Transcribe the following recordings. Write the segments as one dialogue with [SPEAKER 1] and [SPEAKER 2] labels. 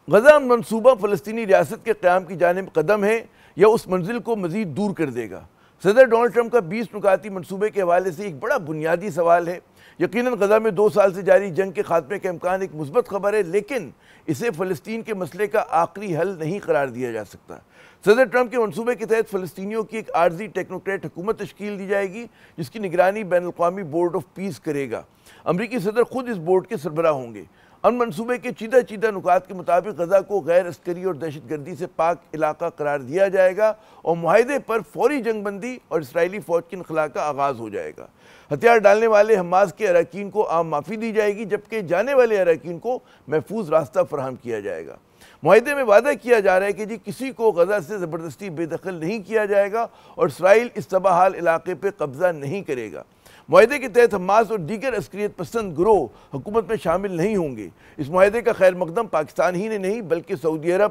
[SPEAKER 1] غزہ منصوبہ فلسطینی ریاست کے قیام کی جانب قدم ہے یا اس منزل کو مزید دور کر دے گا؟ صدر ڈونلڈ ٹرمپ کا 20 نکاتی منصوبے کے حوالے سے ایک بڑا بنیادی سوال ہے۔ یقیناً غزہ میں 2 سال سے جاری جنگ کے خاتمے کا امکان ایک مثبت خبر ہے، لیکن اسے فلسطین کے مسئلے کا آخری حل نہیں قرار دیا جا سکتا۔ صدر ٹرمپ کے منصوبے کے تحت فلسطینیوں کی ایک عارضی ٹیکنوکریٹ حکومت تشکیل دی جائے گی جس کی نگرانی بین الاقوامی بورڈ آف پیس کرے گا۔ امریکی صدر خود اس بورڈ کے سربراہ ہوں گے۔ منصوبے کے چیدہ نکات کے مطابق غزہ کو غیر عسکری اور دہشت گردی سے پاک علاقہ قرار دیا جائے گا اور معاہدے پر فوری جنگ بندی اور اسرائیلی فوج کے انخلاء کا آغاز ہو جائے گا۔ ہتھیار ڈالنے والے حماس کے اراکین کو عام معافی دی جائے گی، جبکہ جانے والے اراکین کو محفوظ راستہ فراہم کیا جائے گا۔ معاہدے میں وعدہ کیا جا رہا ہے کہ کسی کو غزہ سے زبردستی بے دخل نہیں کیا جائے گا اور اسرائیل اس تباہ حال علاقے پہ قبضہ نہیں کرے گا۔ معاہدے کے تحت حماس اور دیگر عسکریت پسند گروہ حکومت میں شامل نہیں ہوں گے۔ اس معاہدے کا خیر مقدم پاکستان ہی نے نہیں بلکہ سعودی عرب،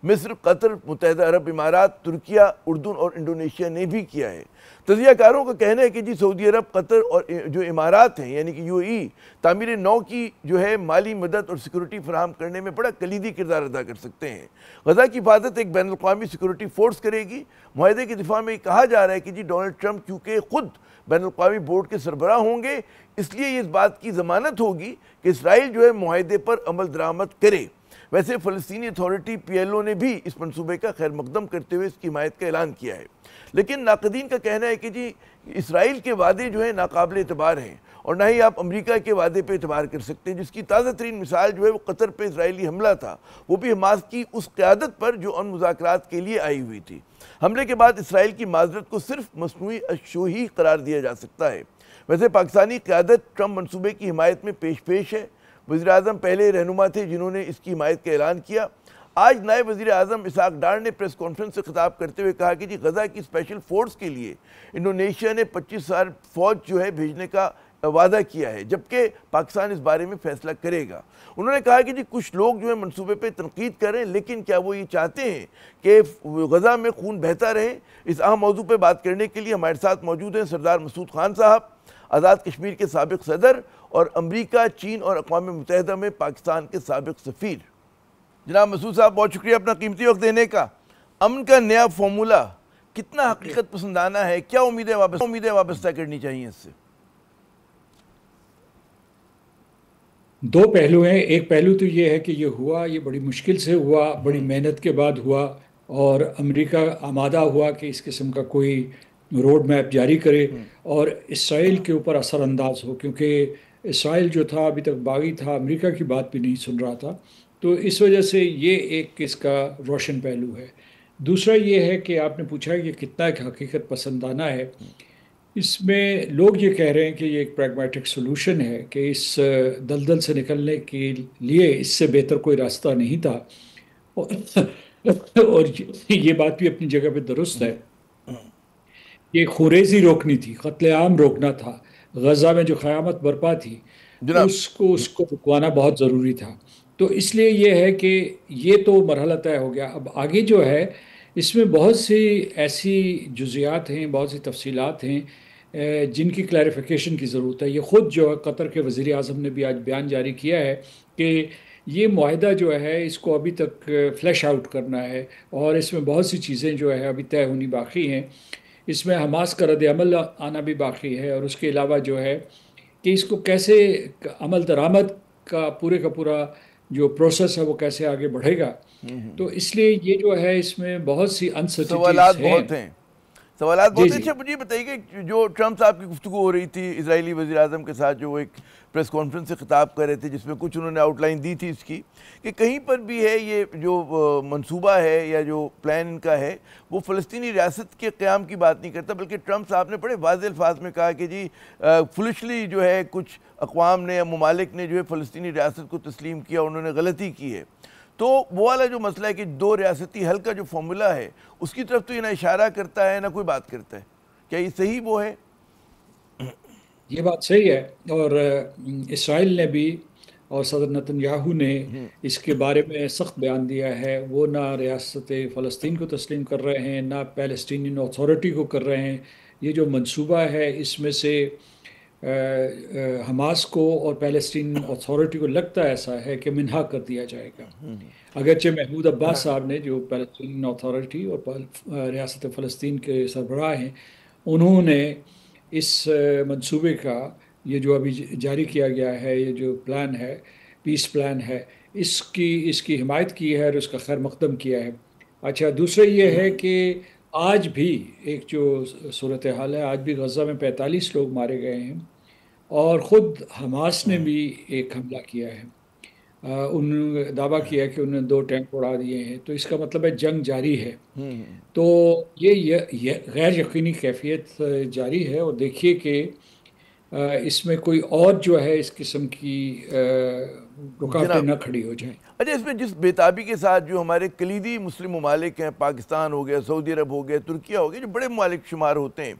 [SPEAKER 1] مصر، قطر، متحدہ عرب امارات، ترکیہ، اردن اور انڈونیشیا نے بھی کیا ہے۔ تجزیہ کاروں کا کہنا ہے کہ سعودی عرب، قطر اور جو امارات ہیں یعنی کہ UAE تعمیر نو کی مالی مدد اور سیکورٹی فراہم کرنے میں بڑا کلیدی کردار ادا کر سکتے ہیں۔ غزہ کی حفاظت ایک بین الاقوامی سیکورٹی فورس کرے گی۔ معاہدے کے دفاع میں کہا جا رہا ہے کہ ڈونلڈ ٹرمپ کیونکہ خود بین الاقوامی بورڈ کے سربراہ ہوں گے، اس لیے یہ اس بات کی ضمانت ہوگی کہ اسرائیل معاہدے پر عمل درآمد کرے۔ ویسے فلسطینی اتھارٹی PLO نے بھی اس منصوبے کا خیر مقدم کرتے ہوئے اس کی حمایت کا اعلان کیا ہے، لیکن ناقدین کا کہنا ہے کہ اسرائیل کے وعدے ناقابل اعتبار ہیں اور نہ ہی آپ امریکہ کے وعدے پہ اعتبار کر سکتے ہیں، جس کی تازہ ترین مثال وہ قطر پہ اسرائیلی حملہ تھا، وہ بھی حماس کی اس قیادت پر جو ان مذاکرات کے لیے آئی ہوئی تھی۔ حملے کے بعد اسرائیل کی معذرت کو صرف مصنوعی اشوہی قرار دیا جا سکتا ہے۔ ویسے پاکستانی قیادت ٹرمپ منصوبے کی حمایت میں پیش ہے۔ وزیراعظم پہلے رہنما تھے جنہوں نے اس کی حمایت کا اعلان کیا۔ آج نائب وزیر اعظم اسحاق ڈار نے پریس کانفرنس سے خطاب کرتے ہوئے کہا کہ غزہ کی اسپیشل فورس کے لیے انڈونیشیا نے 25,000 فوج بھیجنے کا وعدہ کیا ہے، جبکہ پاکستان اس بارے میں فیصلہ کرے گا۔ انہوں نے کہا کہ کچھ لوگ منصوبے پہ تنقید کر رہے ہیں، لیکن کیا وہ یہ چاہتے ہیں کہ غزہ میں خون بہتا رہے؟ اس اہم موضوع پہ بات کرنے کے لیے ہمارے ساتھ موجود ہیں سردار مسعود خان صاحب، آزاد کشمیر کے سابق صدر اور امریکہ، چین اور اقوام متحدہ میں پاکستان کے سابق سفیر۔ جناب مسعود صاحب، بہت شکریہ اپنا قیمتی وقت دینے کا۔ امن کا نیا فارمولہ کتنا حقیقت پسندانہ ہے؟ کیا امیدیں وابستہ کرنی چاہیے اس سے؟
[SPEAKER 2] 2 پہلو ہیں۔ ایک پہلو تو یہ ہے کہ یہ بڑی مشکل سے ہوا، بڑی محنت کے بعد ہوا، اور امریکہ آمادہ ہوا کہ اس قسم کا کوئی روڈ میپ جاری کرے اور اسرائیل کے اوپر اثر انداز ہو، کیونکہ اسرائیل جو تھا ابھی تک باغی تھا، امریکہ کی بات بھی نہیں سن رہا تھا۔ تو اس وجہ سے یہ ایک اس کا روشن پہلو ہے۔ دوسرا یہ ہے کہ آپ نے پوچھا ہے کہ کتنا ایک حقیقت پسندانہ ہے۔ اس میں لوگ یہ کہہ رہے ہیں کہ یہ ایک پریگمیٹک سولوشن ہے، کہ اس دلدل سے نکلنے کے لیے اس سے بہتر کوئی راستہ نہیں تھا، اور یہ بات بھی اپنی جگہ پہ درست ہے۔ یہ خوریزی روکنی تھی، قتل عام روکنا تھا، غزہ میں جو قیامت برپا تھی اس کو رکوانا بہت ضروری تھا۔ تو اس لیے یہ ہے کہ یہ تو مرحلہ طے ہو گیا۔ اب آگے جو ہے اس میں بہت سی ایسی جزیات ہیں، بہت سی تفصیلات ہیں جن کی کلیریفیکیشن کی ضرورت ہے۔ یہ خود جو ہے قطر کے وزیر اعظم نے بھی آج بیان جاری کیا ہے کہ یہ معاہدہ جو ہے اس کو ابھی تک فلیش آؤٹ کرنا ہے، اور اس میں بہت سی چیزیں جو ہے ابھی طے ہونی باقی ہیں۔ اس میں حماس کا رد عمل آنا بھی باقی ہے، اور اس کے علاوہ جو ہے کہ اس کو کیسے عمل درآمد کا پورا جو پروسیس ہے وہ کیسے آگے بڑھے گا۔ تو اس لیے یہ جو ہے اس میں بہت سی
[SPEAKER 1] سوالات بہت ہیں۔
[SPEAKER 2] جی۔
[SPEAKER 1] مجھے بتائیے کہ جو ٹرمپ صاحب کی گفتگو ہو رہی تھی اسرائیلی وزیر اعظم کے ساتھ، جو وہ ایک پریس کانفرنس سے خطاب کر رہے تھے جس میں کچھ انہوں نے آؤٹ لائن دی تھی اس کی، کہ کہیں پر بھی ہے یہ جو منصوبہ ہے یا جو پلان ان کا ہے وہ فلسطینی ریاست کے قیام کی بات نہیں کرتا، بلکہ ٹرمپ صاحب نے بڑے واضح الفاظ میں کہا کہ فلشلی جو ہے کچھ اقوام نے یا ممالک نے جو ہے فلسطینی ریاست کو تسلیم کیا، انہوں نے غلطی کی ہے۔ تو وہ والا جو مسئلہ ہے کہ 2 ریاستی حل کا جو فارمولہ ہے اس کی طرف تو یہ نہ اشارہ کرتا ہے نہ کوئی بات کرتا ہے، کیا یہ صحیح وہ ہے؟
[SPEAKER 2] یہ بات صحیح ہے، اور اسرائیل نے بھی اور صدر نتن یاہو نے اس کے بارے میں سخت بیان دیا ہے۔ وہ نہ ریاست فلسطین کو تسلیم کر رہے ہیں، نہ پیلسٹینین اتھارٹی کو کر رہے ہیں۔ یہ جو منصوبہ ہے اس میں سے حماس کو اور فلسطین اتھارٹی کو لگتا ایسا ہے کہ منہا کر دیا جائے گا. اگرچہ محمود عباس صاحب نے جو فلسطین اتھارٹی اور ریاست فلسطین کے سربراہ ہیں، انہوں نے اس منصوبے کا، یہ جو ابھی جاری کیا گیا ہے، یہ جو پلان ہے، پیس پلان ہے، اس کی حمایت کی ہے اور اس کا خیر مقدم کیا ہے. اچھا، دوسرا یہ ہے کہ آج بھی ایک جو صورتحال ہے، آج بھی غزہ میں 45 لوگ مارے گئے ہیں، اور خود حماس نے بھی ایک حملہ کیا ہے. انہوں نے دعویٰ کیا کہ انہوں نے 2 ٹینک اڑا دیے ہیں. تو اس کا مطلب ہے جنگ جاری ہے. تو یہ غیر یقینی کیفیت جاری ہے. اور دیکھیے کہ اس میں کوئی اور جو ہے اس قسم کی رکاوٹیں نہ کھڑی ہو جائیں.
[SPEAKER 1] اچھا، اس میں جس بےتابی کے ساتھ جو ہمارے کلیدی مسلم ممالک ہیں، پاکستان ہو گیا، سعودی عرب ہو گیا، ترکیہ ہو گیا، جو بڑے ممالک شمار ہوتے ہیں،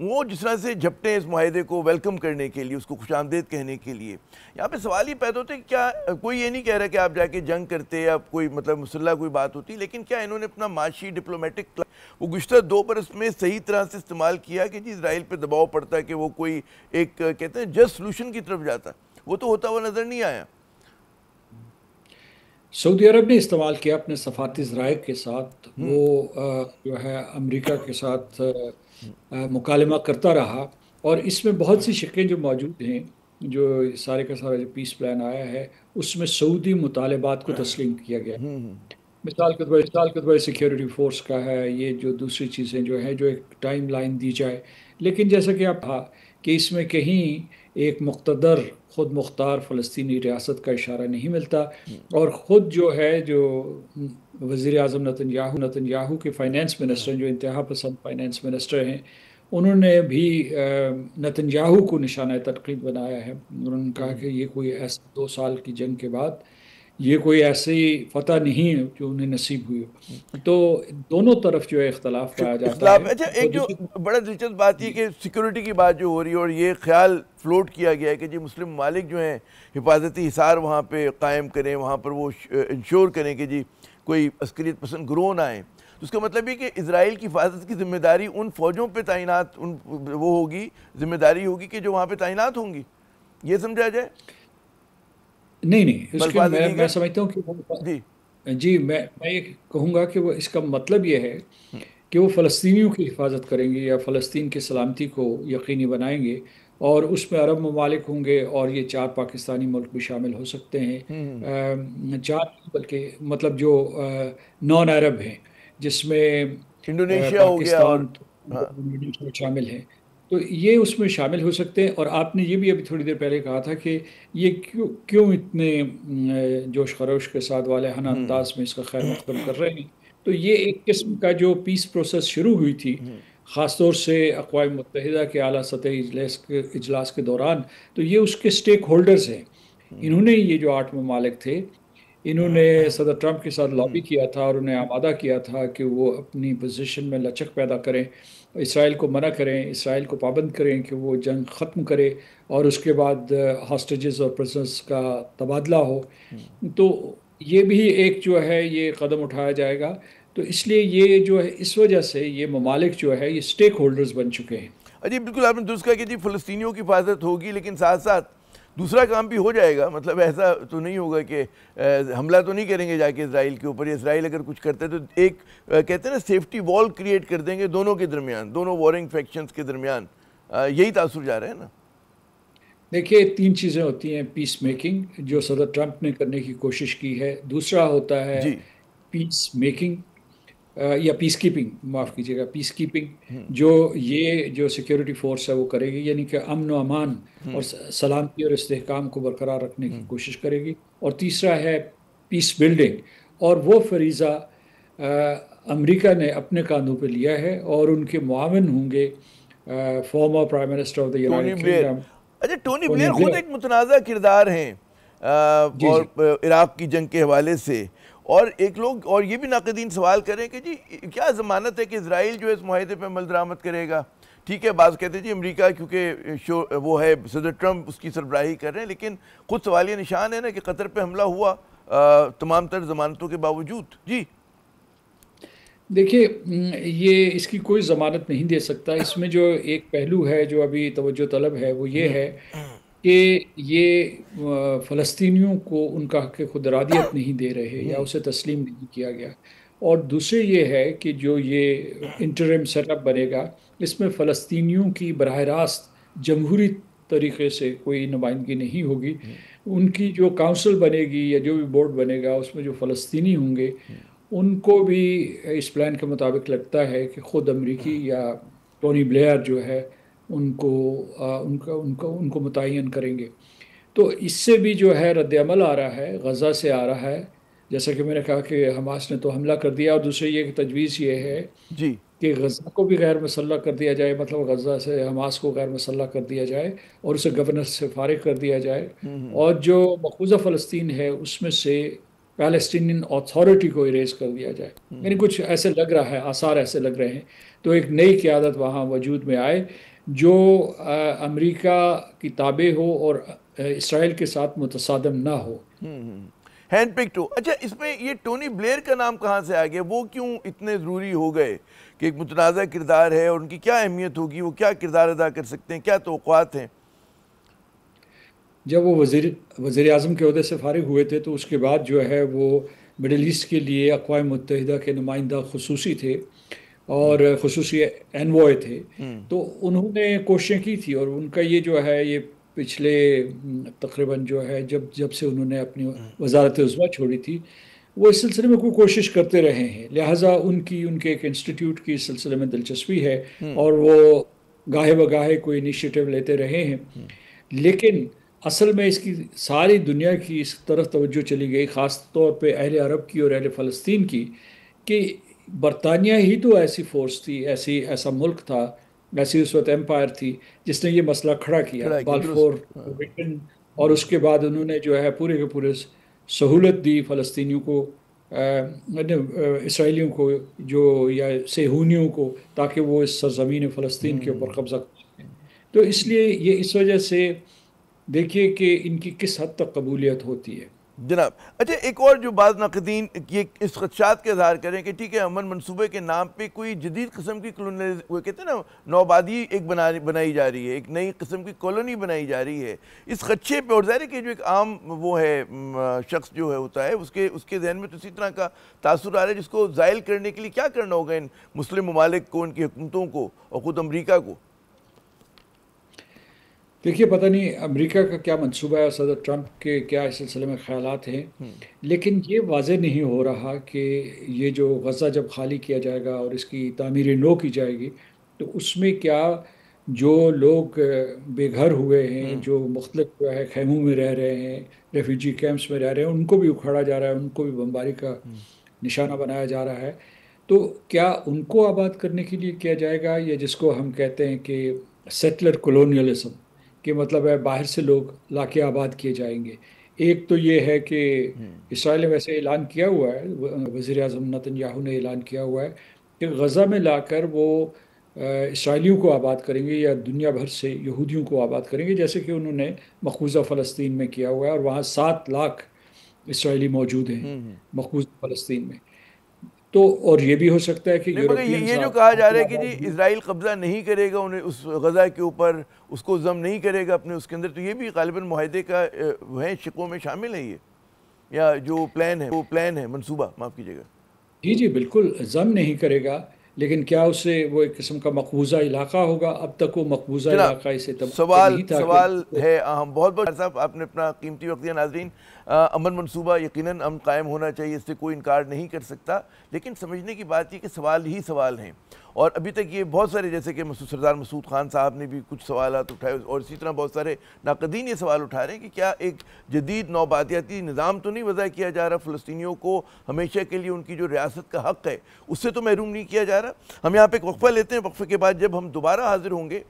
[SPEAKER 1] وہ جس طرح سے جھپٹیں اس معاہدے کو ویلکم کرنے کے لیے، اس کو خوش آمدید کہنے کے لیے، یہاں پہ سوال یہ پیدا ہوتا ہے کہ کیا کوئی یہ نہیں کہہ رہا کہ آپ جا کے جنگ کرتے یا کوئی مطلب مسلح کوئی بات ہوتی، لیکن کیا انہوں نے اپنا معاشی ڈپلومیٹک وہ گزشتہ 2 برس میں صحیح طرح سے استعمال کیا کہ جی اسرائیل پہ دباؤ پڑتا ہے کہ وہ کوئی ایک کہتے ہیں جسٹ سلوشن کی طرف جاتا، وہ تو ہوتا ہوا نظر نہیں آیا.
[SPEAKER 2] سعودی عرب نے استعمال کیا اپنے سفارتی ذرائع کے ساتھ. وہ جو ہے امریکہ کے ساتھ مکالمہ کرتا رہا، اور اس میں بہت سی شقیں جو موجود ہیں، جو سارے کا سارا جو پیس پلان آیا ہے، اس میں سعودی مطالبات کو تسلیم کیا گیا. مثال کے طور پر سیکیورٹی فورس کا ہے، یہ جو دوسری چیزیں جو ہیں، جو ایک ٹائم لائن دی جائے. لیکن جیسا کہ آپ کہا کہ اس میں کہیں ایک مقتدر خود مختار فلسطینی ریاست کا اشارہ نہیں ملتا. اور خود جو ہے جو وزیر اعظم نتنیاہو کے فائنینس منسٹر، جو انتہا پسند فائنینس منسٹر ہیں، انہوں نے بھی نتنیاہو کو نشانہ تنقید بنایا ہے. انہوں نے کہا کہ یہ کوئی ایسا 2 سال کی جنگ کے بعد یہ کوئی ایسی فتح نہیں ہے جو انہیں نصیب ہوئی. تو دونوں طرف جو ہے اختلاف پایا جاتا ہے.
[SPEAKER 1] اچھا، ایک جو بڑا دلچسپ بات یہ کہ سیکیورٹی کی بات جو ہو رہی ہے، اور یہ خیال فلوٹ کیا گیا ہے کہ جی مسلم ممالک جو ہیں حفاظتی حصار وہاں پہ قائم کریں، وہاں پر وہ انشور کریں کہ جی کوئی عسکریت پسند گروہ نہ آئیں. تو اس کا مطلب یہ کہ اسرائیل کی حفاظت کی ذمہ داری ان فوجوں پہ تعینات وہ ہوگی، ذمہ داری ہوگی کہ جو وہاں پہ تعینات ہوں گی، یہ سمجھا جائے؟
[SPEAKER 2] نہیں، اس کے میں سمجھتا ہوں کہ جی میں یہ کہوں گا کہ وہ اس کا مطلب یہ ہے کہ وہ فلسطینیوں کی حفاظت کریں گے، یا فلسطین کی سلامتی کو یقینی بنائیں گے. اور اس میں عرب ممالک ہوں گے، اور یہ 4 پاکستانی ملک بھی شامل ہو سکتے ہیں. 4 بلکہ مطلب جو نان عرب ہیں، جس میں
[SPEAKER 1] انڈونیشیا ہو گیا اور
[SPEAKER 2] انڈونیشیا شامل ہیں. تو یہ اس میں شامل ہو سکتے ہیں. اور آپ نے یہ بھی ابھی تھوڑی دیر پہلے کہا تھا کہ یہ کیوں اتنے جوش خروش کے ساتھ والہانہ انداز میں اس کا خیر مقدم کر رہے ہیں. تو یہ ایک قسم کا جو پیس پروسیس شروع ہوئی تھی، خاص طور سے اقوام متحدہ کے اعلیٰ سطحی اجلاس کے دوران، تو یہ اس کے سٹیک ہولڈرز ہیں. انہوں نے، یہ جو 8 ممالک تھے، انہوں نے صدر ٹرمپ کے ساتھ لابی کیا تھا، اور انہیں آمادہ کیا تھا کہ وہ اپنی پوزیشن میں لچک پیدا کریں، اسرائیل کو منع کریں، اسرائیل کو پابند کریں کہ وہ جنگ ختم کرے، اور اس کے بعد ہاسٹیجز اور پرزنرز کا تبادلہ ہو. تو یہ بھی ایک جو ہے یہ قدم اٹھایا جائے گا. تو اس لیے یہ جو ہے، اس وجہ سے یہ ممالک جو ہے یہ سٹیک ہولڈرز بن چکے ہیں.
[SPEAKER 1] جی بالکل، آپ نے درست کہا کہ جی فلسطینیوں کی حفاظت ہوگی، لیکن ساتھ ساتھ دوسرا کام بھی ہو جائے گا. مطلب ایسا تو نہیں ہوگا کہ حملہ تو نہیں کریں گے جا کے اسرائیل کے اوپر. اسرائیل اگر کچھ کرتے تو ایک کہتے ہیں نا سیفٹی وال کریٹ کر دیں گے دونوں کے درمیان، دونوں وارنگ فیکشنز کے درمیان. یہی تاثر جا رہا ہے نا.
[SPEAKER 2] دیکھیے 3 چیزیں ہوتی ہیں. پیس میکنگ، جو صدر ٹرمپ نے کرنے کی کوشش کی ہے. دوسرا ہوتا ہے پیس میکنگ یا پیس کیپنگ، معاف کیجیے گا، پیس کیپنگ، جو سیکیورٹی فورس ہے وہ کرے گی، یعنی کہ امن و امان اور سلامتی اور استحکام کو برقرار رکھنے کی کوشش کرے گی. اور تیسرا ہے پیس بلڈنگ، اور وہ فریضہ امریکہ نے اپنے کاندھوں پہ لیا ہے، اور ان کے معاون ہوں گے former prime minister of the United kingdom.
[SPEAKER 1] اچھا، ٹونی بلیئر خود ایک متنازع کردار ہیں اور عراق کی جنگ کے حوالے سے. اور ایک لوگ اور یہ بھی ناقدین سوال کریں کہ جی کیا ضمانت ہے کہ اسرائیل جو اس معاہدے پہ عمل درآمد کرے گا. ٹھیک ہے، بعض کہتے ہیں جی امریکہ کیونکہ وہ ہے صدر ٹرمپ اس کی سربراہی کر رہے ہیں، لیکن خود سوالیہ نشان ہے نا کہ قطر پہ حملہ ہوا تمام تر ضمانتوں کے باوجود. جی
[SPEAKER 2] دیکھیے یہ اس کی کوئی ضمانت نہیں دے سکتا. اس میں جو ایک پہلو ہے جو ابھی توجہ طلب ہے وہ یہ ہے کہ یہ فلسطینیوں کو ان کا حق خود ارادیت نہیں دے رہے یا اسے تسلیم نہیں کیا گیا. اور دوسرے یہ ہے کہ جو یہ انٹرم سیٹ اپ بنے گا اس میں فلسطینیوں کی براہ راست جمہوری طریقے سے کوئی نمائندگی نہیں ہوگی. ان کی جو کونسل بنے گی یا جو بھی بورڈ بنے گا اس میں جو فلسطینی ہوں گے ان کو بھی اس پلان کے مطابق لگتا ہے کہ خود امریکی یا ٹونی بلیئر جو ہے ان کو متعین کریں گے. تو اس سے بھی جو ہے رد عمل آ رہا ہے، غزہ سے آ رہا ہے. جیسا کہ میں نے کہا کہ حماس نے تو حملہ کر دیا، اور دوسرے یہ کہ تجویز یہ ہے
[SPEAKER 1] جی
[SPEAKER 2] کہ غزہ کو بھی غیر مسلح کر دیا جائے، مطلب غزہ سے حماس کو غیر مسلح کر دیا جائے اور اسے گورنر سے فارغ کر دیا جائے، اور جو مقبوضہ فلسطین ہے اس میں سے پیلسٹینین اتھارٹی کو اریز کر دیا جائے. یعنی کچھ ایسے لگ رہا ہے، آثار ایسے لگ رہے ہیں. تو ایک نئی قیادت وہاں وجود میں آئے جو امریکہ کی تابع ہو اور اسرائیل کے ساتھ متصادم نہ ہو.
[SPEAKER 1] ہینڈ پک. اچھا اس میں یہ ٹونی بلیئر کا نام کہاں سے آ گیا؟ وہ کیوں اتنے ضروری ہو گئے کہ ایک متنازع کردار ہے اور ان کی کیا اہمیت ہوگی، وہ کیا کردار ادا کر سکتے ہیں، کیا توقعات ہیں؟
[SPEAKER 2] جب وہ وزیر اعظم کے عہدے سے فارغ ہوئے تھے تو اس کے بعد جو ہے وہ مڈل ایسٹ کے لیے اقوام متحدہ کے نمائندہ خصوصی تھے اور خصوصی انوائے تھے. تو انہوں نے کوششیں کی تھی، اور ان کا یہ جو ہے یہ پچھلے تقریباً جو ہے جب سے انہوں نے اپنی وزارت عظمیٰ چھوڑی تھی وہ اس سلسلے میں کوئی کوشش کرتے رہے ہیں. لہٰذا ان کے ایک انسٹیٹیوٹ کی اس سلسلے میں دلچسپی ہے اور وہ گاہے بگاہے کوئی انیشیٹو لیتے رہے ہیں. لیکن اصل میں اس کی ساری دنیا کی اس طرف توجہ چلی گئی، خاص طور پہ اہل عرب کی اور اہل فلسطین کی، کہ برطانیہ ہی تو ایسی فورس تھی، ایسا ملک تھا، ایسی اس وقت ایمپائر تھی جس نے یہ مسئلہ کھڑا کیا بالفور کنونشن. اور اس کے بعد انہوں نے جو ہے پورے کے پورے سہولت دی فلسطینیوں کو، اسرائیلیوں کو جو یا صہیونیوں کو، تاکہ وہ اس سرزمین فلسطین کے اوپر قبضہ کر سکیں. تو اس لیے یہ اس وجہ سے دیکھیے کہ ان کی کس حد تک قبولیت ہوتی ہے.
[SPEAKER 1] جناب اچھا ایک اور جو بعض ناقدین یہ اس خدشات کا اظہار کریں کہ ٹھیک ہے امن منصوبے کے نام پہ کوئی جدید قسم کی وہ کہتے ہیں نا نوآبادی ایک بنائی جا رہی ہے، ایک نئی قسم کی کالونی بنائی جا رہی ہے اس خدشے پہ. اور ظاہر ہے کہ جو ایک عام وہ ہے شخص جو ہے ہوتا ہے اس کے ذہن میں تو اسی طرح کا تاثر آ رہا ہے، جس کو زائل کرنے کے لیے کیا کرنا ہوگا ان مسلم ممالک کو، ان کی حکومتوں کو اور خود امریکہ کو؟
[SPEAKER 2] دیکھیے پتہ نہیں امریکہ کا کیا منصوبہ ہے، صدر ٹرمپ کے کیا اس سلسلے میں خیالات ہیں، لیکن یہ واضح نہیں ہو رہا کہ یہ جو غزہ جب خالی کیا جائے گا اور اس کی تعمیر نو کی جائے گی تو اس میں کیا جو لوگ بے گھر ہوئے ہیں، جو مختلف جو ہے خیموں میں رہ رہے ہیں، ریفیوجی کیمپس میں رہ رہے ہیں، ان کو بھی اکھاڑا جا رہا ہے، ان کو بھی بمباری کا نشانہ بنایا جا رہا ہے. تو کیا ان کو آباد کرنے کے لیے کیا جائے گا، یا جس کو ہم کہتے ہیں کہ سیٹلر کولونیلزم، کہ مطلب ہے باہر سے لوگ لا کے آباد کیے جائیں گے. ایک تو یہ ہے کہ اسرائیل نے ویسے اعلان کیا ہوا ہے، وزیر اعظم نتن یاہو نے اعلان کیا ہوا ہے کہ غزہ میں لا کر وہ اسرائیلیوں کو آباد کریں گے یا دنیا بھر سے یہودیوں کو آباد کریں گے، جیسے کہ انہوں نے مقبوضہ فلسطین میں کیا ہوا ہے، اور وہاں 7 لاکھ اسرائیلی موجود ہیں مقبوضہ فلسطین میں. تو اور یہ بھی ہو سکتا ہے کہ
[SPEAKER 1] یہ جو کہا جا رہا ہے کہ جی اسرائیل قبضہ نہیں کرے گا انہیں اس غزہ کے اوپر، اس کو ضم نہیں کرے گا اپنے اس کے اندر، تو یہ بھی غالباً معاہدے کا ہے شقوں میں شامل ہے، یہ یا جو پلان ہے منصوبہ، معاف کیجیے گا.
[SPEAKER 2] جی بالکل ضم نہیں کرے گا، لیکن کیا اسے وہ ایک قسم کا مقبوضہ علاقہ ہوگا؟ اب تک وہ مقبوضہ علاقہ اسے
[SPEAKER 1] سوال ہے اہم. بہت بہت صاحب آپ نے اپنا قیمتی وقت دیا. ناظرین امن منصوبہ یقیناً امن قائم ہونا چاہیے، اس سے کوئی انکار نہیں کر سکتا، لیکن سمجھنے کی بات یہ کہ سوال ہی سوال ہیں، اور ابھی تک یہ بہت سارے جیسے کہ سردار مسعود خان صاحب نے بھی کچھ سوالات اٹھائے، اور اسی طرح بہت سارے ناقدین یہ سوال اٹھا رہے ہیں کہ کیا ایک جدید نوآبادیاتی نظام تو نہیں وضع کیا جا رہا، فلسطینیوں کو ہمیشہ کے لیے ان کی جو ریاست کا حق ہے اس سے تو محروم نہیں کیا جا رہا. ہم یہاں پہ ایک وقفہ لیتے ہیں، وقفے کے بعد جب ہم دوبارہ حاضر ہوں گے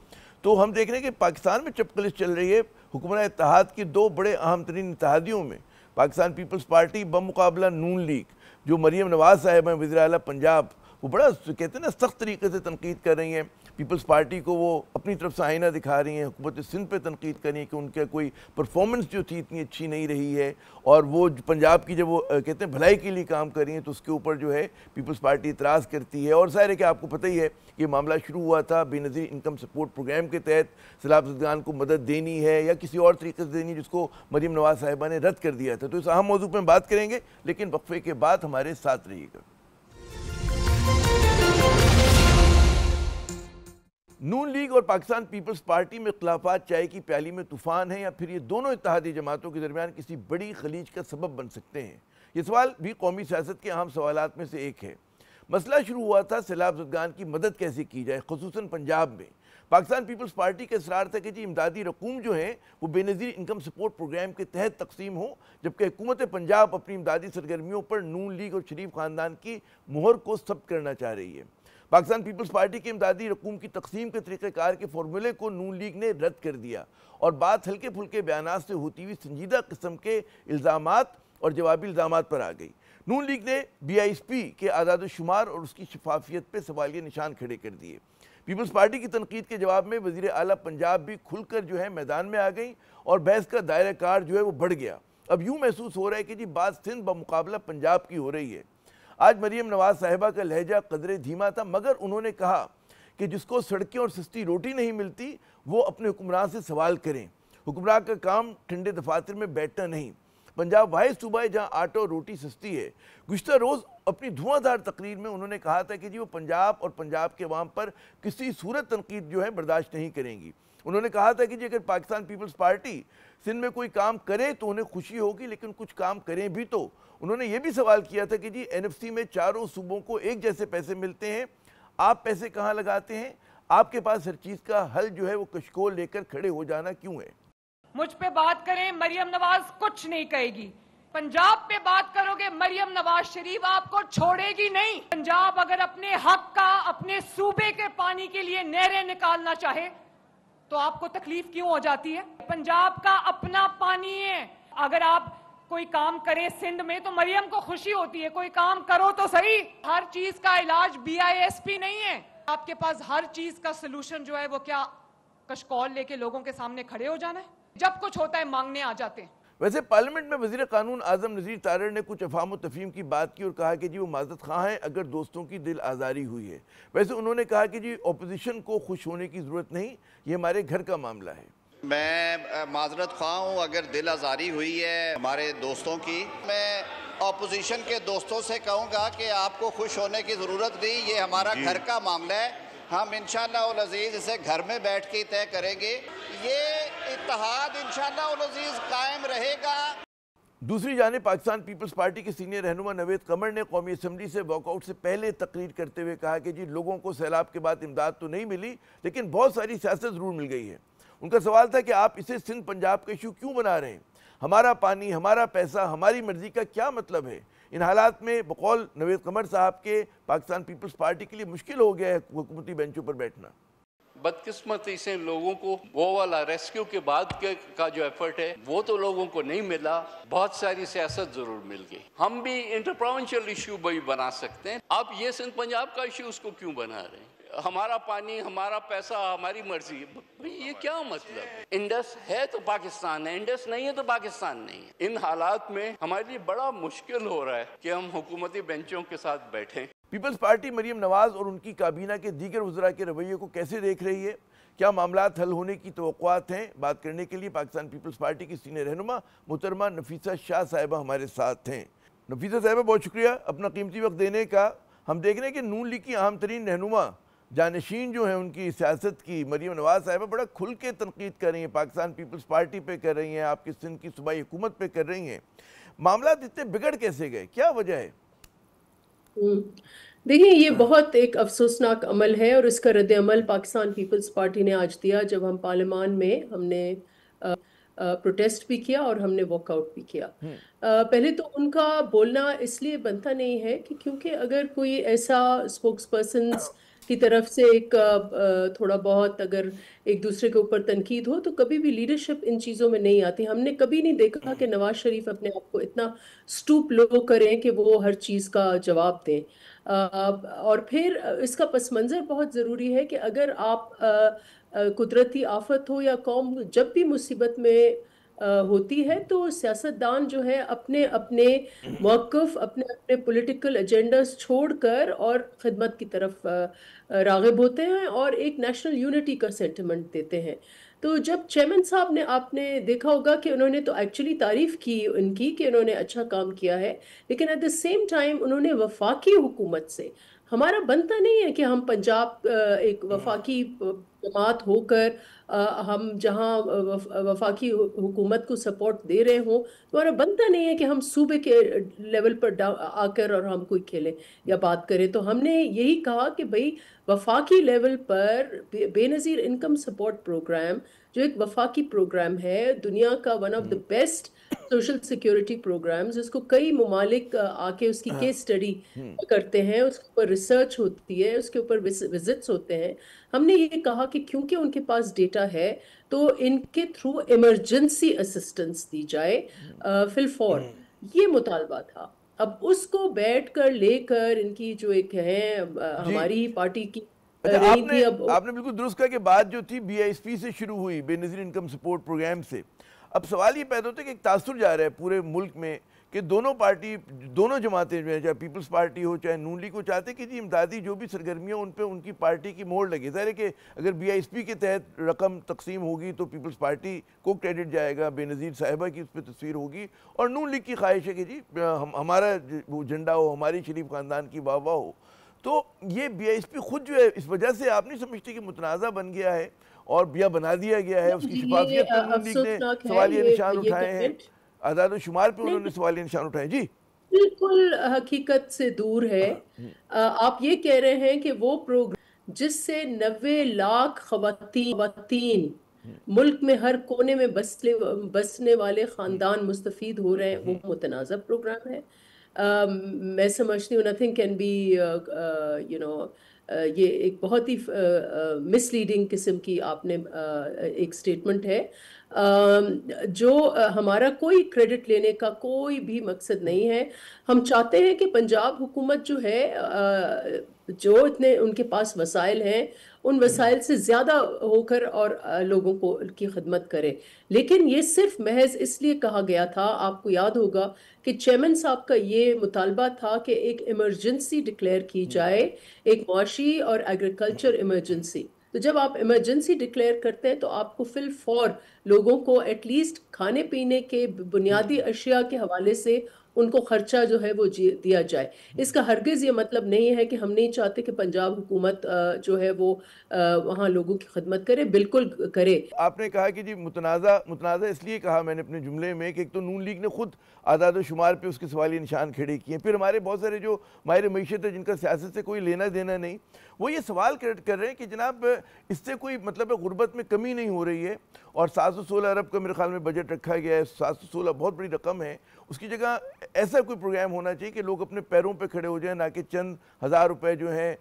[SPEAKER 1] تو ہم دیکھ رہے ہیں کہ پاکستان میں چپکلش چل رہی ہے حکمراں اتحاد کی 2 بڑے اہم ترین اتحادیوں میں، پاکستان پیپلز پارٹی بمقابلہ نون لیگ، جو مریم نواز صاحب ہیں وزیر اعلیٰ پنجاب، وہ بڑا کہتے ہیں نا سخت طریقے سے تنقید کر رہی ہیں پیپلز پارٹی کو وہ اپنی طرف سے آئینہ دکھا رہی ہیں, حکومت سندھ پہ تنقید کر رہی ہیں کہ ان کا کوئی پرفارمنس جو تھی اتنی اچھی نہیں رہی ہے, اور وہ پنجاب کی جب وہ کہتے ہیں بھلائی کے لیے کام کر رہی ہیں تو اس کے اوپر جو ہے پیپلز پارٹی اعتراض کرتی ہے. اور ظاہر ہے کہ آپ کو پتہ ہی ہے کہ معاملہ شروع ہوا تھا بے نظیر انکم سپورٹ پروگرام کے تحت سیلاب زدگان کو مدد دینی ہے یا کسی اور طریقے سے دینی, جس کو مریم نواز صاحبہ نے رد کر دیا تھا. تو اس اہم موضوع پہ ہم بات کریں گے, لیکن وقفے کے بعد ہمارے ساتھ رہیے گا. نون لیگ اور پاکستان پیپلز پارٹی میں اختلافات چائے کی پیالی میں طوفان ہیں, یا پھر یہ دونوں اتحادی جماعتوں کے درمیان کسی بڑی خلیج کا سبب بن سکتے ہیں؟ یہ سوال بھی قومی سیاست کے اہم سوالات میں سے ایک ہے. مسئلہ شروع ہوا تھا سیلاب زدگان کی مدد کیسے کی جائے, خصوصاً پنجاب میں. پاکستان پیپلز پارٹی کا اصرار تھا کہ امدادی رقوم جو ہیں وہ بے نظیر انکم سپورٹ پروگرام کے تحت تقسیم ہوں, جبکہ حکومت پنجاب اپنی امدادی سرگرمیوں پر نون لیگ اور شریف خاندان کی مہر کو ثبت کرنا چاہ رہی ہے. پاکستان پیپلز پارٹی کی امدادی رقوم کی تقسیم کے طریقہ کار کے فارمولے کو نون لیگ نے رد کر دیا, اور بات ہلکے پھلکے بیانات سے ہوتی ہوئی سنجیدہ قسم کے الزامات اور جوابی الزامات پر آ گئی. نون لیگ نے بی آئی ایس پی کے اعداد و شمار اور اس کی شفافیت پہ سوالیہ نشان کھڑے کر دیے. پیپلز پارٹی کی تنقید کے جواب میں وزیر اعلیٰ پنجاب بھی کھل کر جو ہے میدان میں آ گئیں, اور بحث کا دائرہ کار جو ہے وہ بڑھ گیا. اب یوں محسوس ہو رہا ہے کہ بات سندھ بمقابلہ پنجاب کی ہو رہی ہے. آج مریم نواز صاحبہ کا لہجہ قدرے دھیما تھا, مگر انہوں نے کہا کہ جس کو سڑکیں اور سستی روٹی نہیں ملتی وہ اپنے حکمران سے سوال کریں. حکمران کا کام ٹھنڈے دفاتر میں بیٹھنا نہیں. پنجاب واحد صوبہ ہے جہاں آٹا اور روٹی سستی ہے. گزشتہ روز اپنی دھواں دھار تقریر میں انہوں نے کہا تھا کہ وہ پنجاب اور پنجاب کے عوام پر کسی صورت تنقید جو ہے برداشت نہیں کریں گی. انہوں نے کہا تھا کہ اگر پاکستان پیپلز پارٹی سندھ میں کوئی کام کرے تو انہیں خوشی ہوگی, لیکن کچھ کام کریں بھی تو. انہوں نے یہ بھی سوال کیا تھا کہ این ایف سی میں چاروں صوبوں کو ایک جیسے پیسے ملتے ہیں, آپ پیسے کہاں لگاتے ہیں؟ آپ کے پاس ہر چیز کا حل جو ہے وہ کشکول لے کر کھڑے ہو جانا کیوں ہے؟
[SPEAKER 3] مجھ پہ بات کریں, مریم نواز کچھ نہیں کہے گی. پنجاب پہ بات کرو گے, مریم نواز شریف آپ کو چھوڑے گی نہیں. پنجاب اگر اپنے حق کا, اپنے صوبے کے پانی کے لیے نہریں نکالنا چاہے تو آپ کو تکلیف کیوں ہو جاتی ہے؟ پنجاب کا اپنا پانی ہے. اگر آپ کوئی کام کرے سندھ میں تو مریم کو خوشی ہوتی ہے, کوئی کام کرو تو صحیح. ہر چیز کا علاج بی آئی ایس پی نہیں ہے. آپ کے پاس ہر چیز کا سلوشن جو ہے وہ کیا کشکول لے کے لوگوں کے سامنے کھڑے ہو جانا ہے؟ جب کچھ ہوتا ہے مانگنے آ جاتے ہیں.
[SPEAKER 1] ویسے پارلیمنٹ میں وزیر قانون اعظم نذیر تارڑ نے کچھ افہام و تفہیم کی بات کی اور کہا کہ وہ معذرت خواہ ہیں اگر دوستوں کی دل آزاری ہوئی ہے. ویسے انہوں نے کہا کہ اپوزیشن کو خوش ہونے کی ضرورت نہیں, یہ ہمارے گھر کا معاملہ ہے.
[SPEAKER 4] میں معذرت خواہ ہوں اگر دل آزاری ہوئی ہے ہمارے دوستوں کی. میں اپوزیشن کے دوستوں سے کہوں گا کہ آپ کو خوش ہونے کی ضرورت نہیں, یہ ہمارا گھر کا معاملہ ہے. ہم انشاءاللہ العزیز اسے گھر میں بیٹھ کے طے کریں گے. یہ اتحاد انشاءاللہ العزیز قائم رہے گا.
[SPEAKER 1] دوسری جانب پاکستان پیپلز پارٹی کے سینئر رہنما نوید قمر نے قومی اسمبلی سے واک آؤٹ سے پہلے تقریر کرتے ہوئے کہا کہ لوگوں کو سیلاب کے بعد امداد تو نہیں ملی, لیکن بہت ساری سیاست ضرور مل گئی ہے. ان کا سوال تھا کہ آپ اسے سندھ پنجاب کا ایشو کیوں بنا رہے ہیں؟ ہمارا پانی, ہمارا پیسہ, ہماری مرضی کا کیا مطلب ہے؟ ان حالات میں بقول نوید قمر صاحب کے پاکستان پیپلز پارٹی کے لیے مشکل ہو گیا ہے حکومتی بینچوں پر بیٹھنا.
[SPEAKER 5] بدقسمتی سے لوگوں کو وہ والا ریسکیو کے بعد کا جو ایفرٹ ہے وہ تو لوگوں کو نہیں ملا. بہت ساری سیاست ضرور مل گئی. ہم بھی انٹرپروونشل ایشو بھی بنا سکتے ہیں. آپ یہ سندھ پنجاب کا ایشو اس کو کیوں بنا رہے ہیں؟ ہمارا پانی, ہمارا پیسہ, ہماری مرضی. یہ کیا مطلب؟ انڈس ہے تو پاکستان ہے, انڈس نہیں ہے تو پاکستان نہیں ہے. ان حالات میں ہمارے لیے بڑا مشکل ہو رہا ہے کہ ہم حکومتی بینچوں کے ساتھ بیٹھیں.
[SPEAKER 1] پیپلز پارٹی مریم نواز اور ان کی کابینہ کے دیگر وزراء کے رویے کو کیسے دیکھ رہی ہے؟ کیا معاملات حل ہونے کی توقعات ہیں؟ بات کرنے کے لیے پاکستان پیپلز پارٹی کی سینئر رہنما محترمہ نفیسہ شاہ صاحبہ ہمارے ساتھ ہیں. نفیسہ صاحبہ بہت شکریہ اپنا قیمتی وقت دینے کا. ہم دیکھ رہے ہیں کہ نون لیگ کی اہم ترین رہنما جانشین جو ہیں ان کی سیاست کی مریم نواز صاحبہ بڑا کھل کے تنقید کر رہی ہیں, پاکستان پیپلز پارٹی پہ کر رہی ہیں, آپ کی سندھ کی صوبائی حکومت پہ کر رہی ہیں. معاملات اتنے بگڑ کیسے گئے, کیا وجہ ہے؟
[SPEAKER 6] دیکھیں یہ بہت ایک افسوسناک عمل ہے, اور اس کا رد عمل پاکستان پیپلز پارٹی نے آج دیا جب ہم پارلیمان میں ہم نے پروٹیسٹ بھی کیا اور ہم نے واک آؤٹ بھی کیا. پہلے تو ان کا بولنا اس لیے بنتا نہیں ہے کہ کیونکہ اگر کوئی ایسا اسپوکس پرسنز کی طرف سے ایک تھوڑا بہت اگر ایک دوسرے کے اوپر تنقید ہو تو کبھی بھی لیڈرشپ ان چیزوں میں نہیں آتی. ہم نے کبھی نہیں دیکھا کہ نواز شریف اپنے آپ کو اتنا سٹوپ لو کریں کہ وہ ہر چیز کا جواب دیں. اور پھر اس کا پس منظر بہت ضروری ہے کہ اگر آپ قدرتی آفت ہو یا قوم جب بھی مصیبت میں ہوتی ہے تو سیاستدان جو ہے اپنے اپنے موقف اپنے اپنے پولیٹیکل ایجنڈاز چھوڑ کر اور خدمت کی طرف راغب ہوتے ہیں اور ایک نیشنل یونٹی کا سینٹیمنٹ دیتے ہیں. تو جب چیئرمین صاحب نے آپ نے دیکھا ہوگا کہ انہوں نے تو ایکچولی تعریف کی ان کی کہ انہوں نے اچھا کام کیا ہے, لیکن ایٹ دا سیم ٹائم انہوں نے وفاقی حکومت سے, ہمارا بنتا نہیں ہے کہ ہم پنجاب ایک وفاقی جماعت ہو کر ہم جہاں وفاقی حکومت کو سپورٹ دے رہے ہوں, ہمارا بنتا نہیں ہے کہ ہم صوبے کے لیول پر آ کر اور ہم کوئی کھیلیں یا بات کریں. تو ہم نے یہی کہا کہ بھئی وفاقی لیول پر بے نظیر انکم سپورٹ پروگرام جو ایک وفاقی پروگرام ہے, دنیا کا one of the best social security programmes, اس کو کئی ممالک آ کے اس کی کیس سٹڈی کرتے ہیں, اس کے اوپر ریسرچ ہوتی ہے, اس کے اوپر وزٹس ہوتے ہیں. ہم نے یہ کہا کہ کیونکہ ان کے پاس ڈیٹا ہے تو ان کے تھرو ایمرجنسی اسسٹنس دی جائے فی الفور, یہ مطالبہ تھا. اب اس کو بیٹھ کر لے کر ان کی جو ایک ہے ہماری پارٹی کی
[SPEAKER 1] آپ نے بالکل درست کہا کہ بات جو تھی بی آئی ایس پی سے شروع ہوئی, بے نظیر انکم سپورٹ پروگرام سے. اب سوال یہ پیدا ہوتا ہے کہ ایک تاثر جا رہا ہے پورے ملک میں کہ دونوں جماعتیں جو ہیں, چاہے پیپلز پارٹی ہو چاہے نون لیگ کو, چاہتے کہ جی امدادی جو بھی سرگرمیاں ان پہ ان کی پارٹی کی مہر لگے. ظاہر ہے کہ اگر بی آئی ایس پی کے تحت رقم تقسیم ہوگی تو پیپلز پارٹی کو کریڈٹ جائے گا, بے نظیر صاحبہ کی اس پہ تصویر ہوگی, اور نون لیگ کی خواہش ہے کہ جی ہمارا جھنڈا ہو, ہماری شریف خاندان کی واہ واہ ہو. تو یہ بی آئی ایس پی خود جو ہے اس وجہ سے آپ نہیں سمجھتے کہ متنازع بن گیا ہے اور بیا بنا دیا گیا ہے, اس کی شفافیت پر نون لیگ نے سوالیہ نشان اٹھائے ہیں, اعداد و شمار پہ انہوں نے سوالیہ نشان اٹھائے. جی
[SPEAKER 6] بالکل حقیقت سے دور ہے. آپ یہ کہہ رہے ہیں کہ وہ پروگرام جس سے 90 لاکھ خواتین ملک میں ہر کونے میں بسنے والے خاندان مستفید ہو رہے ہیں, وہ متنازع پروگرام ہے. میں سمجھتی ہوں nothing can be یہ ایک بہت ہی مس لیڈنگ قسم کی آپ نے ایک سٹیٹمنٹ ہے, جو ہمارا کوئی کریڈٹ لینے کا کوئی بھی مقصد نہیں ہے. ہم چاہتے ہیں کہ پنجاب حکومت جو ہے جو اتنے ان کے پاس وسائل ہیں ان وسائل سے زیادہ ہو کر اور لوگوں کو کی خدمت کرے. لیکن یہ صرف محض اس لیے کہا گیا تھا, آپ کو یاد ہوگا کہ چیئرمین صاحب کا یہ مطالبہ تھا کہ ایک ایمرجنسی ڈکلیئر کی جائے, ایک معاشی اور ایگریکلچر ایمرجنسی. تو جب آپ ایمرجنسی ڈکلیئر کرتے ہیں تو آپ کو فی الفور لوگوں کو ایٹ لیسٹ کھانے پینے کے بنیادی اشیاء کے حوالے سے ان کو خرچہ جو ہے وہ دیا جائے. اس کا ہرگز یہ مطلب نہیں ہے کہ ہم نہیں چاہتے کہ پنجاب حکومت جو ہے وہ وہاں لوگوں کی خدمت کرے, بالکل کرے.
[SPEAKER 1] آپ نے کہا کہ جی متنازع اس لیے کہا میں نے اپنے جملے میں کہ ایک تو نون لیگ نے خود اعداد و شمار پہ اس کے سوالیہ نشان کھڑے کیے ہیں, پھر ہمارے بہت سارے جو ماہر معیشت ہے جن کا سیاست سے کوئی لینا دینا نہیں, وہ یہ سوال کر رہے ہیں کہ جناب اس سے کوئی مطلب غربت میں کمی نہیں ہو رہی ہے, اور 716 ارب کا میرے خیال میں بجٹ رکھا گیا ہے, 716 بہت بڑی رقم ہے, اس کی جگہ ایسا کوئی پروگرام ہونا چاہیے کہ لوگ اپنے پیروں پہ کھڑے ہو جائیں, نہ کہ چند ہزار روپے جو ہیں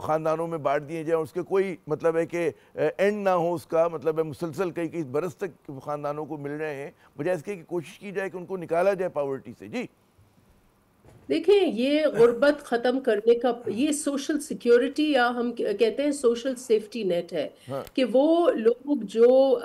[SPEAKER 1] خاندانوں میں بانٹ دیے جائیں, اس کے کوئی مطلب ہے کہ اینڈ نہ ہو, اس کا مطلب ہے مسلسل کئی برس تک خاندانوں کو مل رہے ہیں, بجائے اس کے کہ کوشش کی جائے کہ ان کو نکالا جائے پاورٹی سے. جی
[SPEAKER 6] دیکھیں, یہ غربت ختم کرنے کا یہ سوشل سیکیورٹی یا ہم کہتے ہیں سوشل سیفٹی نیٹ ہے, کہ وہ لوگ جو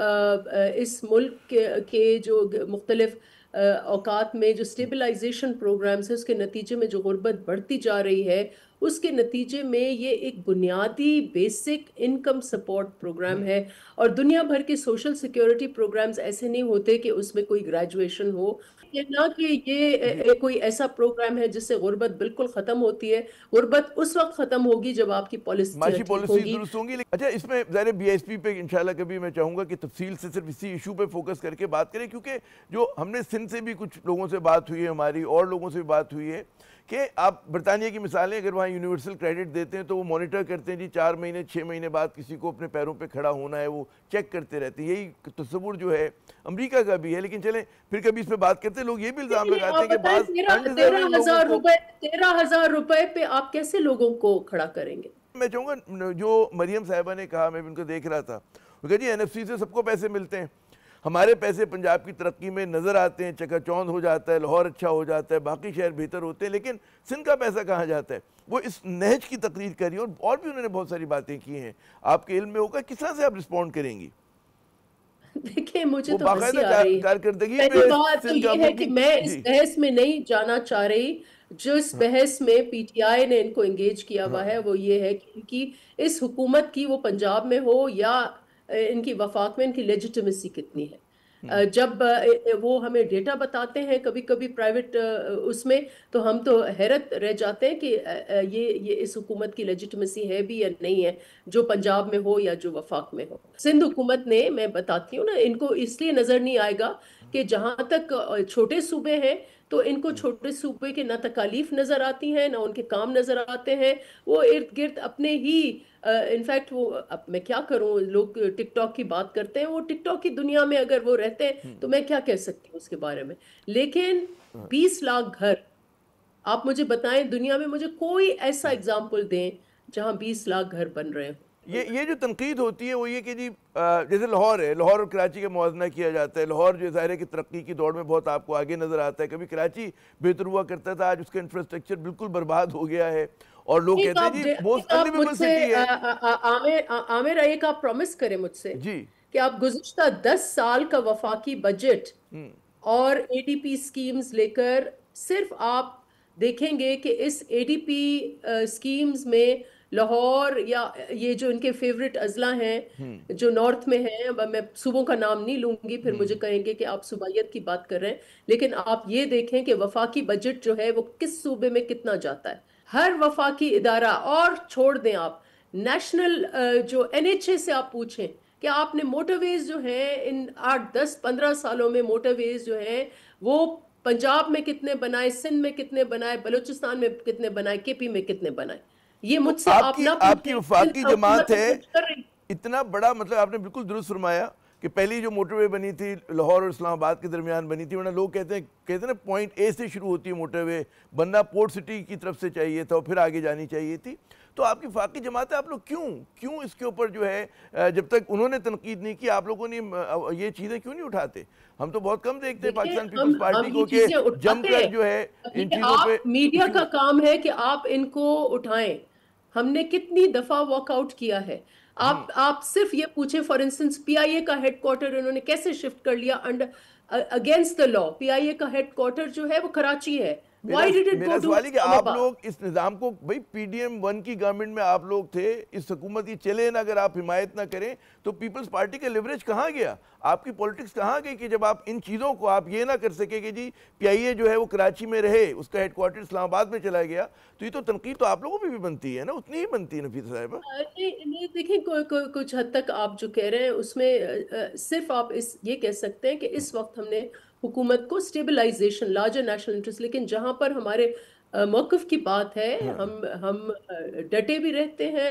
[SPEAKER 6] اس ملک کے جو مختلف اوقات میں جو سٹیبلائزیشن پروگرامز ہیں اس کے نتیجے میں جو غربت بڑھتی جا رہی ہے, اس کے نتیجے میں یہ ایک بنیادی بیسک انکم سپورٹ پروگرام ہے. اور دنیا بھر کے سوشل سیکیورٹی پروگرامز ایسے نہیں ہوتے کہ اس میں کوئی گریجویشن ہو, نہ کہ یہ کوئی ایسا پروگرام ہے جس سے غربت بالکل ختم ہوتی ہے. غربت اس وقت ختم ہوگی جب آپ کی
[SPEAKER 1] معاشی پالیسی درست ہوں گی. اچھا, اس میں ظاہر بی ایس پی پہ انشاءاللہ کبھی میں چاہوں گا کہ تفصیل سے صرف اسی ایشو پہ فوکس کر کے بات کریں, کیونکہ جو ہم نے سندھ سے بھی کچھ لوگوں سے بات ہوئی ہے, ہماری اور لوگوں سے بھی بات ہوئی ہے, کہ آپ برطانیہ کی مثالیں اگر وہاں یونیورسل کریڈٹ دیتے ہیں تو وہ مانیٹر کرتے ہیں, جی 4 مہینے 6 مہینے بعد کسی کو اپنے پیروں پہ کھڑا ہونا ہے, وہ چیک کرتے رہتے ہیں. یہی تصور جو ہے امریکہ کا بھی ہے. لیکن چلیں پھر کبھی اس پہ بات کرتے ہیں, لوگ یہ بھی الزام لگاتے ہیں کہ بعض
[SPEAKER 6] 13,000 روپے پہ آپ کیسے لوگوں کو کھڑا کریں گے؟
[SPEAKER 1] میں چاہوں گا جو مریم صاحبہ نے کہا, میں بھی ان کو دیکھ رہا تھا, وہ کہا جی NFC سے سب کو پیسے ملتے ہیں, ہمارے پیسے پنجاب کی ترقی میں نظر آتے ہیں, چکا چوند ہو جاتا ہے, لاہور اچھا ہو جاتا ہے, باقی شہر بہتر ہوتے ہیں, لیکن سندھ کا پیسہ کہاں جاتا ہے. وہ اس نہج کی تقریر کری اور بھی انہوں نے بہت ساری باتیں کی ہیں. آپ کے علم میں ہوگا کس طرح سے آپ رسپونڈ کریں گی؟
[SPEAKER 6] دیکھیں مجھے تو ہنسی آ رہی ہے.
[SPEAKER 1] کارکردگی
[SPEAKER 6] پہلی بات تو یہ ہے کہ میں اس بحث میں نہیں جانا چاہ رہی. جو اس بحث میں PTI نے ان کو انگیج کیا ہوا ہے وہ یہ ہے کہ ان کی اس حکومت کی, وہ پنجاب میں ہو یا ان کی وفاق میں, ان کی لیجیٹمیسی کتنی ہے. جب وہ ہمیں ڈیٹا بتاتے ہیں کبھی کبھی پرائیویٹ اس میں, تو ہم تو حیرت رہ جاتے ہیں کہ یہ اس حکومت کی لیجیٹمیسی ہے بھی یا نہیں ہے, جو پنجاب میں ہو یا جو وفاق میں ہو. سندھ حکومت نے, میں بتاتی ہوں نا, ان کو اس لیے نظر نہیں آئے گا کہ جہاں تک چھوٹے صوبے ہیں تو ان کو چھوٹے صوبے کے نہ تکالیف نظر آتی ہیں نہ ان کے کام نظر آتے ہیں. وہ ارد گرد اپنے ہی, انفیکٹ وہ, اب میں کیا کروں, لوگ ٹک ٹاک کی بات کرتے ہیں, وہ ٹک ٹاک کی دنیا میں اگر وہ رہتے ہیں تو میں کیا کہہ سکتی ہوں اس کے بارے میں. لیکن 20 لاکھ گھر, آپ مجھے بتائیں دنیا میں مجھے کوئی ایسا اگزامپل دیں جہاں 20 لاکھ گھر بن رہے ہوں.
[SPEAKER 1] یہ جو تنقید ہوتی ہے وہ یہ کہ جی جیسے لاہور ہے, لاہور اور کراچی کا موازنہ کیا جاتا ہے. لاہور جو ظاہر ہے کہ ترقی کی دوڑ میں بہت آپ کو آگے نظر آتا ہے. کبھی کراچی بہتر ہوا کرتا تھا, آج اس کا انفراسٹرکچر بالکل برباد ہو گیا ہے, اور لوگ کہتے ہیں جی موسٹ انلیویبل سٹی ہے.
[SPEAKER 6] عامر, ایک آپ پرومس کریں مجھ سے
[SPEAKER 1] جی
[SPEAKER 6] کہ آپ گزشتہ 10 سال کا وفاقی بجٹ اور ADP سکیمز لے کر, صرف آپ دیکھیں گے کہ اس ADP سکیمز میں لاہور یا یہ جو ان کے فیوریٹ اضلاع ہیں جو نارتھ میں ہیں, میں صوبوں کا نام نہیں لوں گی, پھر مجھے کہیں گے کہ آپ صوبائیت کی بات کر رہے ہیں, لیکن آپ یہ دیکھیں کہ وفاقی بجٹ جو ہے وہ کس صوبے میں کتنا جاتا ہے. ہر وفاقی ادارہ, اور چھوڑ دیں آپ نیشنل جو NHA سے آپ پوچھیں کہ آپ نے موٹر ویز جو ہیں ان 8, 10, 15 سالوں میں موٹر ویز جو ہیں وہ پنجاب میں کتنے بنائے, سندھ میں کتنے بنائے, بلوچستان میں کتنے بنائے, KP میں کتنے بنائے. یہ مجھ سے آپ نہ پوچھیں.
[SPEAKER 1] آپ کی وفاقی جماعت ہے اتنا بڑا, مطلب آپ نے بالکل درست فرمایا کہ پہلی جو موٹر وے بنی تھی لاہور اور اسلام آباد کے درمیان بنی تھی, ورنہ لوگ کہتے ہیں نا پوائنٹ A سے شروع ہوتی ہے موٹر وے, بننا پورٹ سٹی کی طرف سے چاہیے تھا اور پھر آگے جانی چاہیے تھی. تو آپ کی وفاقی جماعت ہے, آپ لوگ کیوں اس کے اوپر جو ہے, جب تک انہوں نے تنقید نہیں کی آپ لوگوں نے یہ چیزیں کیوں نہیں اٹھاتے؟ ہم تو بہت کم دیکھتے ہیں پاکستان پیپلز پارٹی کو کہ جم کر جو ہے ان چیزوں پہ.
[SPEAKER 6] میڈیا کا کام ہے کہ آپ ان کو اٹھائیں. ہم نے کتنی دفعہ واک آؤٹ کیا ہے. آپ صرف یہ پوچھیں, فار انسٹنس PIA کا ہیڈ کوارٹر انہوں نے کیسے شفٹ کر لیا اگینسٹ دا لا. PIA کا ہیڈ کوارٹر جو ہے وہ کراچی ہے.
[SPEAKER 1] میرا سوال ہے کہ آپ لوگ اس نظام کو, بھئی PDM 1 کی گورنمنٹ میں آپ لوگ تھے, اس حکومت کی چلے نا, اگر آپ حمایت نہ کریں تو پیپلز پارٹی کا لیوریج کہاں گیا, آپ کی پولیٹکس کہاں گئی کہ جب آپ ان چیزوں کو آپ یہ نہ کر سکے کہ جی PIA جو ہے وہ کراچی میں رہے, اس کا ہیڈ کوارٹر اسلام آباد میں چلا گیا. تو یہ تو تنقید تو آپ لوگوں پہ بھی بنتی ہے نا, اتنی ہی بنتی ہے نفیسہ صاحبہ.
[SPEAKER 6] نہیں دیکھیں, کچھ حد تک آپ جو کہہ رہے ہیں اس میں صرف آپ یہ کہہ سکتے ہیں کہ اس وقت ہم نے حکومت کو سٹیبلائزیشن, لارجر نیشنل انٹرسٹ, لیکن جہاں پر ہمارے موقف کی بات ہے ہم ڈٹے بھی رہتے ہیں.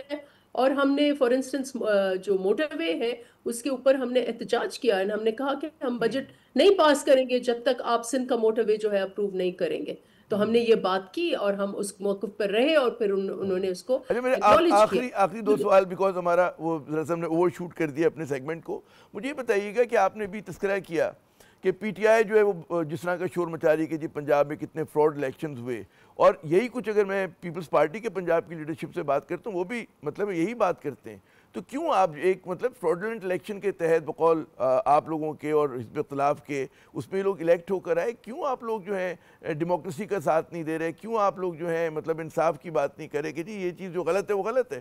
[SPEAKER 6] اور ہم نے فار انسٹنس جو موٹر وے ہے اس کے اوپر ہم نے احتجاج کیا ہے, ہم نے کہا کہ ہم بجٹ نہیں پاس کریں گے جب تک آپ سندھ کا موٹر وے جو ہے اپروو نہیں کریں گے. تو ہم نے یہ بات کی اور ہم اس موقف پر رہے, اور پھر انہوں نے اس کو
[SPEAKER 1] اچھا, آخری 2 سوال, بیکاز ہمارا وہ ذرا ہم نے اوور شوٹ کر دیا اپنے سیگمنٹ کو. مجھے یہ بتائیے گا کہ آپ نے بھی تذکرہ کیا کہ PTI جو ہے وہ جس طرح کا شور مچا رہی ہے کہ جی پنجاب میں کتنے فراڈ الیکشنز ہوئے, اور یہی کچھ اگر میں پیپلز پارٹی کے پنجاب کی لیڈرشپ سے بات کرتا ہوں وہ بھی مطلب یہی بات کرتے ہیں. تو کیوں آپ ایک مطلب فراڈلنٹ الیکشن کے تحت بقول آپ لوگوں کے اور حزب اختلاف کے اس میں لوگ الیکٹ ہو کر آئے, کیوں آپ لوگ جو ہیں ڈیموکریسی کا ساتھ نہیں دے رہے, کیوں آپ لوگ جو ہیں مطلب انصاف کی بات نہیں کرے کہ جی یہ چیز جو غلط ہے وہ غلط ہے؟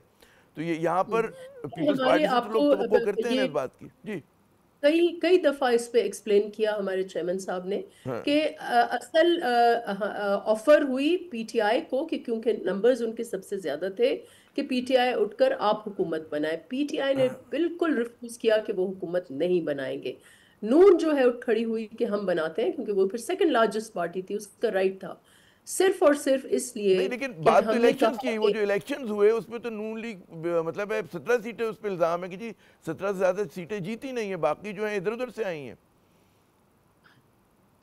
[SPEAKER 1] تو یہ یہاں پر پیپلز پارٹی سے تو لوگ توقع کرتے ہیں اس بات کی. جی
[SPEAKER 6] کئی دفعہ اس پہ ایکسپلین کیا ہمارے چیئرمین صاحب نے کہ اصل آفر ہوئی PTI کو کہ کیونکہ نمبرز ان کے سب سے زیادہ تھے کہ PTI اٹھ کر آپ حکومت بنائے. PTI نے بالکل ریفیوز کیا کہ وہ حکومت نہیں بنائیں گے. نون جو ہے اٹھ کھڑی ہوئی کہ ہم بناتے ہیں, کیونکہ وہ پھر سیکنڈ لارجسٹ پارٹی تھی, اس کا رائٹ تھا, صرف اور صرف اس لیے.
[SPEAKER 1] لیکن بات تو الیکشنز کی, وہ جو الیکشنز ہوئے اس میں تو نون لیگ مطلب ہے 17 سیٹیں, اس پہ الزام ہے کہ جی 17 سے زیادہ سیٹیں جیتی نہیں ہیں, باقی جو ہیں ادھر ادھر سے آئی ہیں.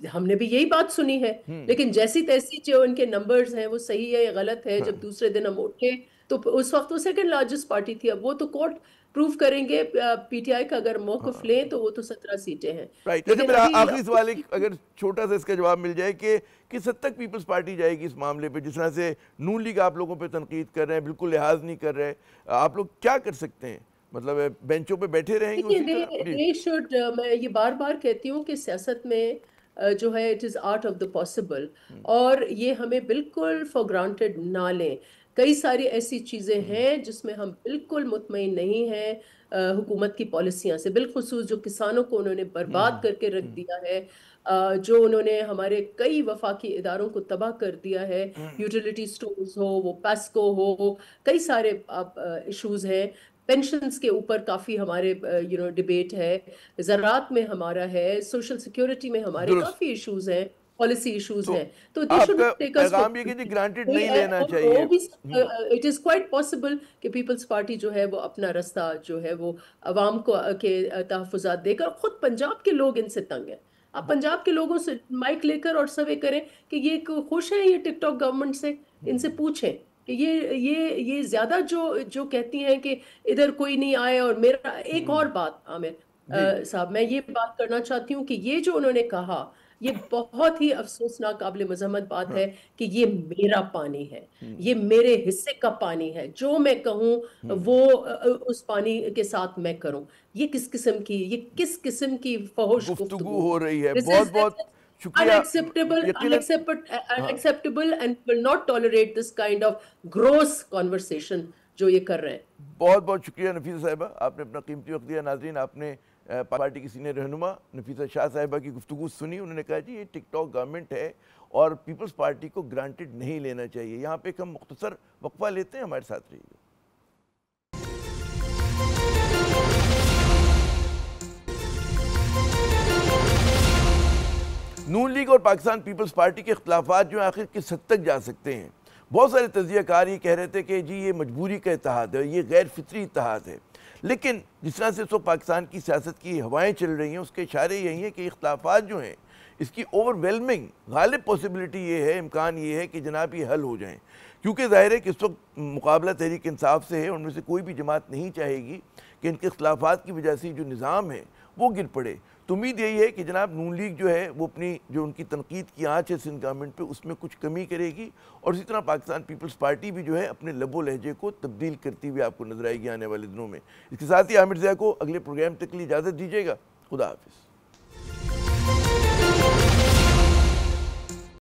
[SPEAKER 6] ہم نے بھی یہی بات سنی ہے, لیکن جیسی تیسی جو ان کے نمبرز ہیں وہ صحیح ہے یا غلط ہے, جب دوسرے دن ہم اٹھے تو اس وقت وہ سیکنڈ لارجسٹ پارٹی تھی. اب وہ تو کورٹ پروف کریں گے پی ٹی آئی کا اگر موقف لیں تو وہ تو 17 سیٹیں ہیں.
[SPEAKER 1] لیکن میرا آخری سوال اگر چھوٹا سا اس کا جواب مل جائے کہ کس حد تک پیپلز پارٹی جائے گی اس معاملے پہ؟ جس طرح سے نون لیگ آپ لوگوں پہ تنقید کر رہے ہیں، بالکل لحاظ نہیں کر رہے، آپ لوگ کیا کر سکتے ہیں؟ مطلب بینچوں پہ بیٹھے رہیں گے اسی طرح؟
[SPEAKER 6] میں یہ بار بار کہتی ہوں کہ سیاست میں جو ہے it is art of the possible, اور یہ ہمیں بالکل فار گرانٹیڈ نہ لیں. کئی ساری ایسی چیزیں ہیں جس میں ہم بالکل مطمئن نہیں ہیں حکومت کی پالیسیاں سے، بالخصوص جو کسانوں کو انہوں نے برباد کر کے رکھ دیا ہے، جو انہوں نے ہمارے کئی وفاقی اداروں کو تباہ کر دیا ہے، یوٹیلیٹی سٹورز ہو، وہ پیسکو ہو، کئی سارے ایشوز ہیں. پینشنز کے اوپر کافی ہمارے ڈیبیٹ ہے، زراعت میں ہمارا ہے، سوشل سیکیورٹی میں ہمارے کافی ایشوز ہیں، پالیسی ایشوز ہیں. تو
[SPEAKER 1] آپ کا پیغام یہ کہ جی گرانٹیڈ نہیں لینا چاہیے.
[SPEAKER 6] اٹ از کوائٹ پاسبل کہ پیپلز پارٹی جو ہے وہ اپنا رستہ جو ہے وہ عوام کو کے تحفظات دے کر. خود پنجاب کے لوگ ان سے تنگ ہیں. آپ پنجاب کے لوگوں سے مائک لے کر اور سروے کریں کہ یہ خوش ہیں یہ ٹک ٹاک گورنمنٹ سے، ان سے پوچھیں کہ یہ زیادہ جو کہتی ہیں کہ ادھر کوئی نہیں آئے. اور میرا ایک اور بات عامر صاحب، میں یہ بات کرنا چاہتی ہوں کہ یہ جو انہوں نے کہا یہ بہت ہی افسوسناک قابل مذمت بات ہے کہ یہ میرا پانی ہے، یہ میرے حصے کا پانی ہے، جو میں کہوں وہ اس پانی کے ساتھ میں کروں. یہ کس قسم کی فحش
[SPEAKER 1] گفتگو ہو رہی ہے؟ بہت بہت شکریہ.
[SPEAKER 6] unacceptable and will not tolerate this kind of gross conversation جو یہ کر رہے ہیں.
[SPEAKER 1] بہت بہت شکریہ نفیسہ صاحبہ، آپ نے اپنا قیمتی وقت دیا. ناظرین، آپ نے پارٹی کی سینئر رہنما نفیسہ شاہ صاحبہ کی گفتگو سنی. انہوں نے کہا جی یہ ٹک ٹاک گورنمنٹ ہے اور پیپلز پارٹی کو گرانٹیڈ نہیں لینا چاہیے. یہاں پہ ایک ہم مختصر وقفہ لیتے ہیں، ہمارے ساتھ رہیے. نون لیگ اور پاکستان پیپلز پارٹی کے اختلافات جو آخر کس حد تک جا سکتے ہیں؟ بہت سارے تجزیہ کار یہ کہہ رہے تھے کہ جی یہ مجبوری کا اتحاد ہے، یہ غیر فطری اتحاد ہے. لیکن جس طرح سے اس وقت پاکستان کی سیاست کی ہوائیں چل رہی ہیں، اس کے اشارے یہی ہیں کہ اختلافات جو ہیں اس کی اوور ویلمنگ غالب پاسبلٹی یہ ہے، امکان یہ ہے کہ جناب یہ حل ہو جائیں. کیونکہ ظاہر ہے کہ اس وقت مقابلہ تحریک انصاف سے ہے، ان میں سے کوئی بھی جماعت نہیں چاہے گی کہ ان کے اختلافات کی وجہ سے جو نظام ہے وہ گر پڑے. تو امید یہی ہے کہ جناب نون لیگ جو ہے وہ اپنی جو ان کی تنقید کی آنچ ہے سندھ گورنمنٹ پہ، اس میں کچھ کمی کرے گی، اور اسی طرح پاکستان پیپلز پارٹی بھی جو ہے اپنے لب و لہجے کو تبدیل کرتی ہوئی آپ کو نظر آئے گی آنے والے دنوں میں. اس کے ساتھ ہی عامر ضیاء کو اگلے پروگرام تک کے لیے اجازت دیجیے گا. خدا حافظ.